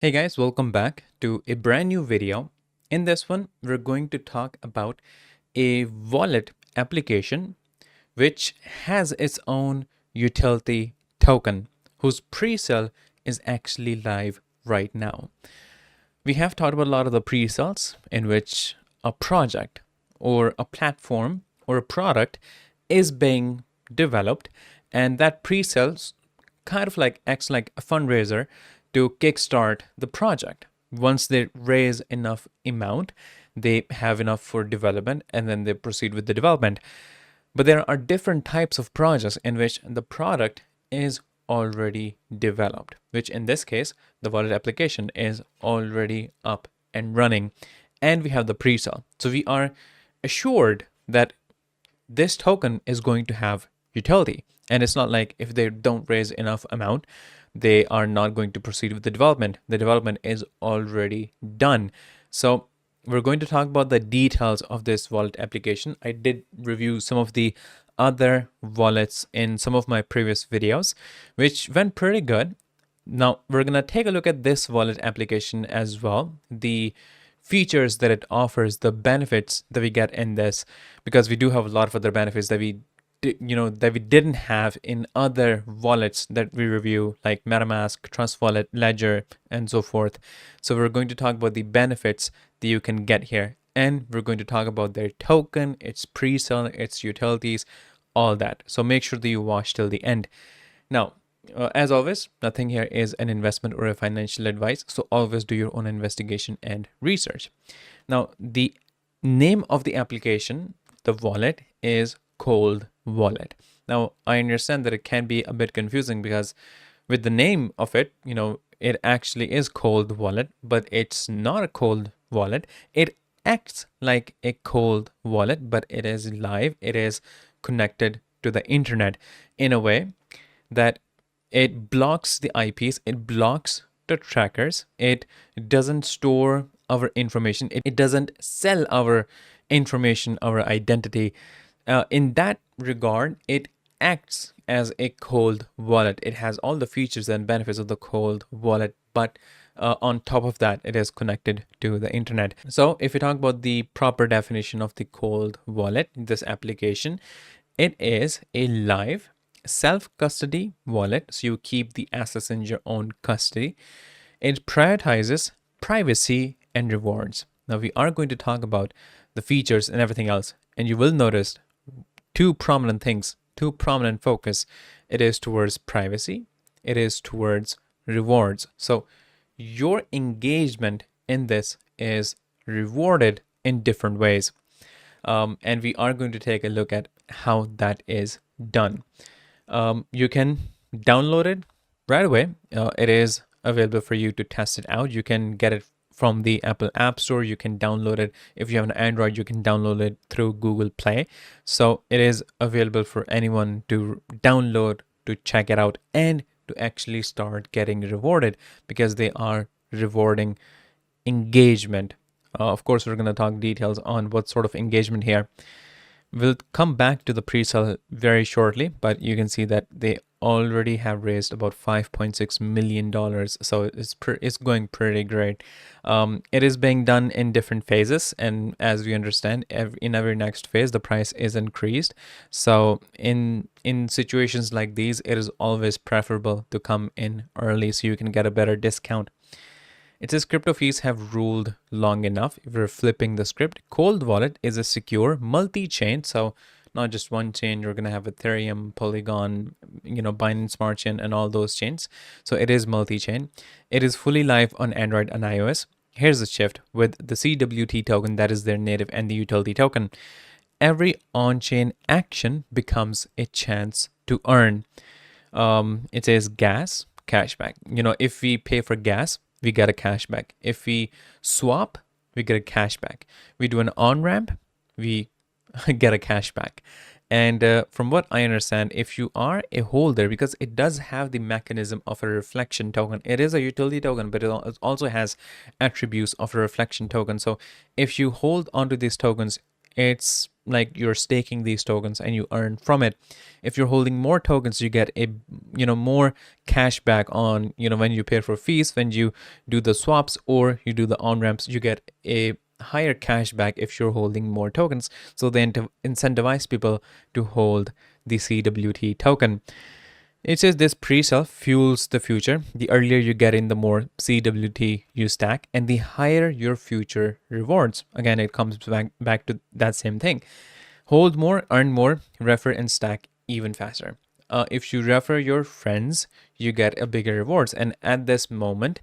Hey guys, welcome back to a brand new video. In this one, we're going to talk about a wallet application which has its own utility token whose pre-sale is actually live right now. We have talked about a lot of the pre-sales in which a project or a platform or a product is being developed, and that pre-sales kind of like acts like a fundraiser to kickstart the project. Once they raise enough amount, they have enough for development, and then they proceed with the development. But there are different types of projects in which the product is already developed, which in this case, the wallet application is already up and running, and we have the pre-sale. So we are assured that this token is going to have utility. And it's not like if they don't raise enough amount, they are not going to proceed with the development. The development is already done. So we're going to talk about the details of this wallet application. I did review some of the other wallets in some of my previous videos, which went pretty good. Now we're going to take a look at this wallet application as well, the features that it offers, the benefits that we get in this, because we do have a lot of other benefits that we didn't have in other wallets that we review, like MetaMask, Trust Wallet, Ledger, and so forth. So we're going to talk about the benefits that you can get here, and we're going to talk about their token, its pre-sale, its utilities, all that. So make sure that you watch till the end. Now, as always, nothing here is an investment or a financial advice, so always do your own investigation and research. Now, the name of the application, the wallet, is Cold Wallet. Now, I understand that it can be a bit confusing because with the name of it, it actually is Cold Wallet, but it's not a cold wallet. It acts like a cold wallet, but it is live. It is connected to the internet in a way that it blocks the IPs, it blocks the trackers, it doesn't store our information, it doesn't sell our information, our identity. In that regard, it acts as a cold wallet. It has all the features and benefits of the cold wallet, but on top of that, it is connected to the internet. So if you talk about the proper definition of the cold wallet, this application, it is a live self-custody wallet. So you keep the assets in your own custody. It prioritizes privacy and rewards. Now we are going to talk about the features and everything else, and you will notice two prominent things, two prominent focus. It is towards privacy, it is towards rewards. So your engagement in this is rewarded in different ways. And we are going to take a look at how that is done. You can download it right away. It is available for you to test it out. You can get it from the Apple App Store. You can download it. If you have an Android, you can download it through Google Play. So it is available for anyone to download, to check it out, and to actually start getting rewarded, because they are rewarding engagement. Of course, we're going to talk details on what sort of engagement here. We'll come back to the pre-sale very shortly, but you can see that they already have raised about $5.6 million. So it's going pretty great. It is being done in different phases, and as we understand, in every next phase, the price is increased. So in situations like these, it is always preferable to come in early so you can get a better discount. It says crypto fees have ruled long enough. If we're flipping the script, Cold Wallet is a secure multi-chain. So not just one chain, you're going to have Ethereum, Polygon, Binance Smart Chain, and all those chains. So it is multi-chain. It is fully live on Android and iOS. Here's the shift with the CWT token, that is their native, and the utility token. Every on-chain action becomes a chance to earn. It says gas, cashback. If we pay for gas, we get a cashback. If we swap, we get a cashback. We do an on-ramp, we get a cashback. And from what I understand, if you are a holder, because it does have the mechanism of a reflection token, it is a utility token, but it also has attributes of a reflection token. So if you hold onto these tokens, it's like you're staking these tokens and you earn from it. If you're holding more tokens, you get a more cash back on when you pay for fees, when you do the swaps or you do the on ramps, you get a higher cash back if you're holding more tokens. So they incentivize people to hold the CWT token. It says this pre-sale fuels the future. The earlier you get in, the more CWT you stack, and the higher your future rewards. Again, it comes back to that same thing. Hold more, earn more, refer and stack even faster. If you refer your friends, you get a bigger rewards. And at this moment,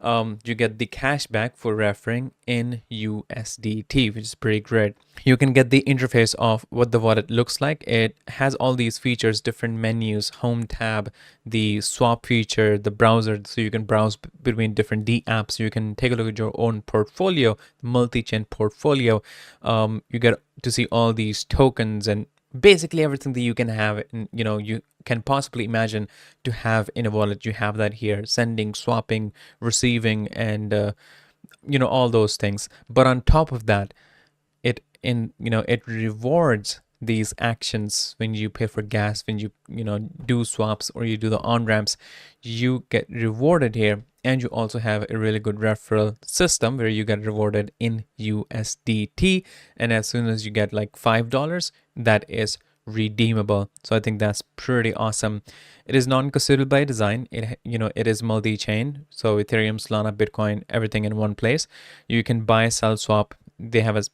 you get the cash back for referring in USDT, which is pretty great. You can get the interface of what the wallet looks like. It has all these features, different menus, home tab, the swap feature, the browser, so you can browse between different D apps. You can take a look at your own portfolio, multi-chain portfolio. You get to see all these tokens and basically everything that you can have, and you can possibly imagine to have in a wallet. You have that here: sending, swapping, receiving, and all those things. But on top of that, it rewards these actions. When you pay for gas, when you do swaps or you do the on ramps, you get rewarded here. And you also have a really good referral system where you get rewarded in USDT, and as soon as you get like $5, that is redeemable. So I think that's pretty awesome. It is non-custodial by design. It is multi-chain, so Ethereum, Solana, Bitcoin, everything in one place. You can buy, sell, swap. They have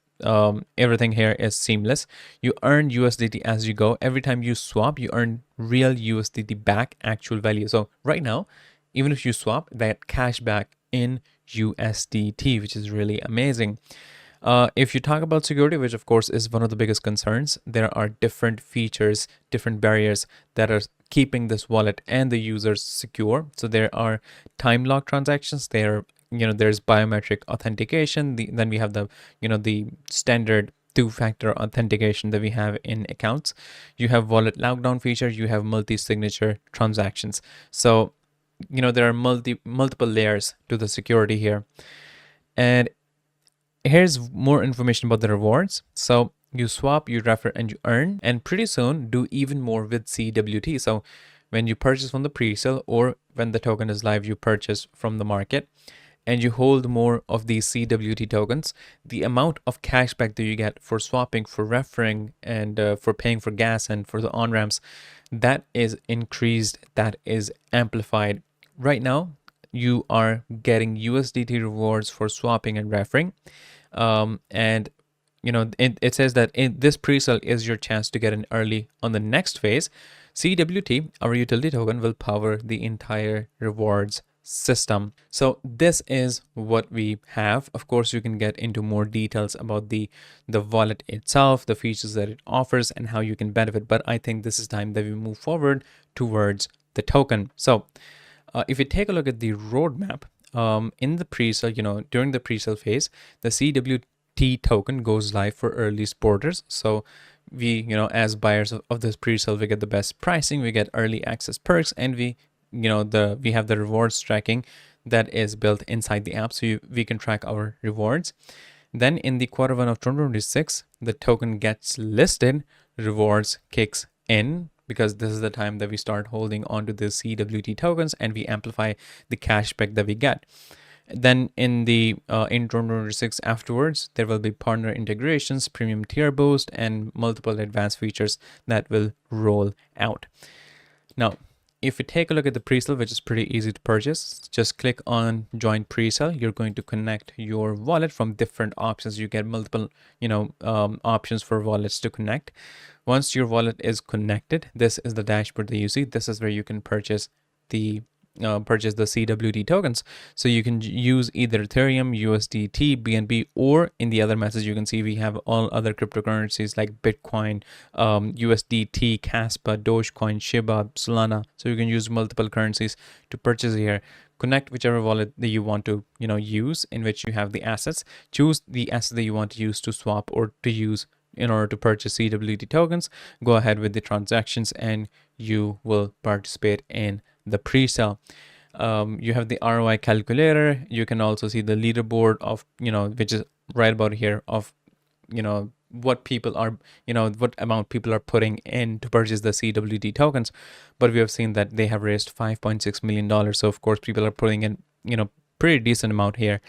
everything here is seamless. You earn USDT as you go. Every time you swap, you earn real USDT back, actual value. So right now, even if you swap, that cash back in USDT, which is really amazing. If you talk about security, which of course is one of the biggest concerns, there are different features, different barriers that are keeping this wallet and the users secure. So there are time lock transactions. There's biometric authentication. Then we have the standard two-factor authentication that we have in accounts. You have wallet lockdown feature. You have multi-signature transactions. So there are multiple layers to the security here. And here's more information about the rewards. So you swap, you refer, and you earn, and pretty soon do even more with CWT. So when you purchase from the pre-sale or when the token is live, you purchase from the market and you hold more of these CWT tokens, the amount of cashback that you get for swapping, for referring, and for paying for gas and for the on-ramps, that is increased, that is amplified. Right now, you are getting USDT rewards for swapping and referring. And it says that this pre-sale is your chance to get in early on the next phase. CWT, our utility token, will power the entire rewards system. So this is what we have. Of course, you can get into more details about the wallet itself, the features that it offers, and how you can benefit. But I think this is time that we move forward towards the token. So if you take a look at the roadmap, in the pre-sale, during the pre-sale phase, the CWT token goes live for early supporters. So we, as buyers of this pre-sale, we get the best pricing, we get early access perks, and we have the rewards tracking that is built inside the app, so we can track our rewards. Then in the Q1 of 2026, the token gets listed, rewards kicks in, because this is the time that we start holding onto the CWT tokens and we amplify the cashback that we get. Then in 2026 afterwards, there will be partner integrations, premium tier boost, and multiple advanced features that will roll out. Now, if you take a look at the pre-sale, which is pretty easy to purchase, just click on Join Presale. You're going to connect your wallet from different options. You get multiple, options for wallets to connect. Once your wallet is connected, this is the dashboard that you see. This is where you can purchase the CWT tokens. So you can use either Ethereum, USDT, BNB, or in the other message you can see we have all other cryptocurrencies like Bitcoin, USDT, Caspa, Dogecoin, Shiba, Solana. So you can use multiple currencies to purchase here. Connect whichever wallet that you want to use, in which you have the assets. Choose the asset that you want to use to swap or to use in order to purchase CWT tokens. Go ahead with the transactions and you will participate in the pre-sale. You have the ROI calculator. You can also see the leaderboard of, which is right about here, of, what people are, what amount people are putting in to purchase the CWT tokens. But we have seen that they have raised $5.6 million. So of course, people are putting in, pretty decent amount here.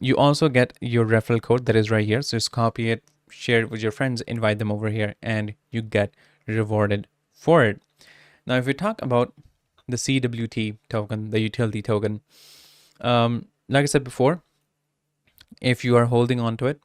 You also get your referral code that is right here. So just copy it, share it with your friends, invite them over here, and you get rewarded for it. Now, if we talk about the CWT token, the utility token, like I said before, if you are holding on to it,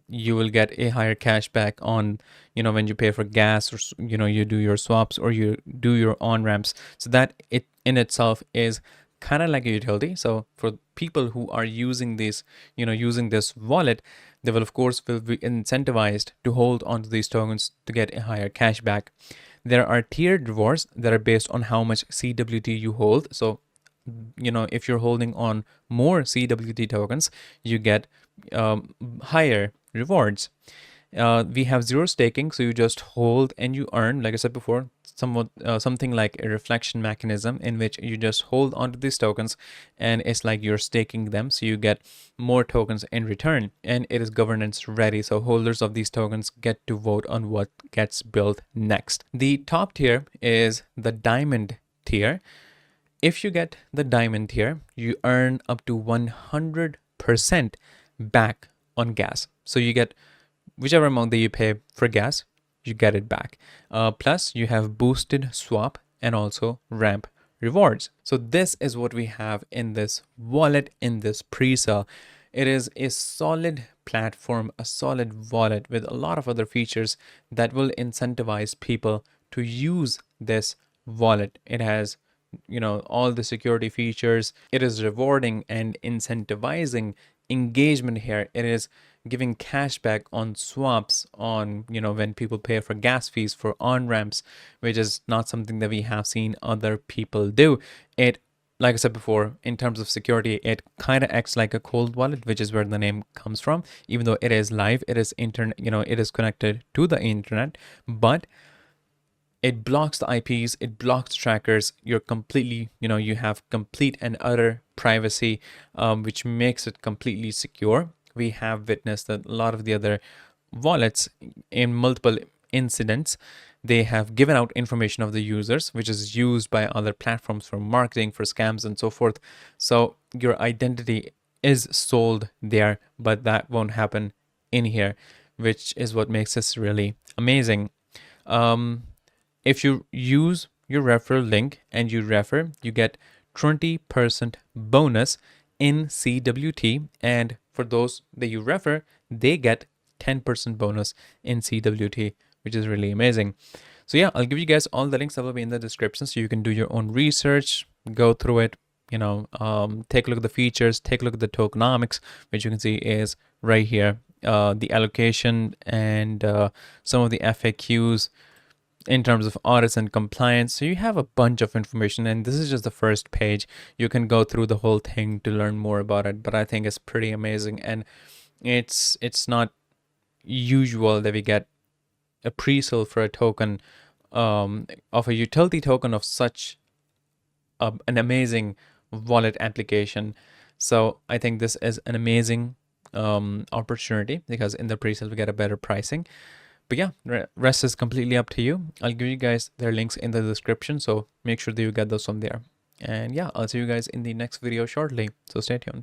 you will get a higher cashback on, when you pay for gas, or you do your swaps or you do your on ramps. So that it in itself is kind of like a utility. So for people who are using this, using this wallet, they will of course will be incentivized to hold onto these tokens to get a higher cashback. There are tiered rewards that are based on how much CWT you hold. So if you're holding on more CWT tokens, you get higher rewards. We have zero staking, so you just hold and you earn, like I said before, something like a reflection mechanism in which you just hold onto these tokens and it's like you're staking them, so you get more tokens in return, and it is governance ready, so holders of these tokens get to vote on what gets built next. The top tier is the diamond tier. If you get the diamond tier, you earn up to 100% back on gas. So you get whichever amount that you pay for gas, you get it back. Plus, you have boosted swap and also ramp rewards. So this is what we have in this wallet, in this pre-sale. It is a solid platform, a solid wallet with a lot of other features that will incentivize people to use this wallet. It has all the security features. It is rewarding and incentivizing engagement here. It is giving cashback on swaps, on when people pay for gas fees, for on ramps, which is not something that we have seen other people do. It, like I said before, in terms of security, it kind of acts like a cold wallet, which is where the name comes from. Even though it is live, it is it is connected to the internet, but it blocks the IPs, it blocks trackers. You're completely, you have complete and utter privacy, which makes it completely secure. We have witnessed that a lot of the other wallets, in multiple incidents, they have given out information of the users, which is used by other platforms for marketing, for scams, and so forth. So your identity is sold there, but that won't happen in here, which is what makes this really amazing. If you use your referral link and you refer, you get 20% bonus in CWT. And for those that you refer, they get 10% bonus in CWT, which is really amazing. So yeah, I'll give you guys all the links that will be in the description so you can do your own research, go through it, take a look at the features, take a look at the tokenomics, which you can see is right here, the allocation and some of the FAQs in terms of audits and compliance. So you have a bunch of information, and this is just the first page. You can go through the whole thing to learn more about it, but I think it's pretty amazing. And it's not usual that we get a pre-sale for a token, of a utility token of such an amazing wallet application. So I think this is an amazing opportunity, because in the pre-sale we get a better pricing. But yeah, rest is completely up to you. I'll give you guys their links in the description, so make sure that you get those from there. And yeah, I'll see you guys in the next video shortly, so stay tuned.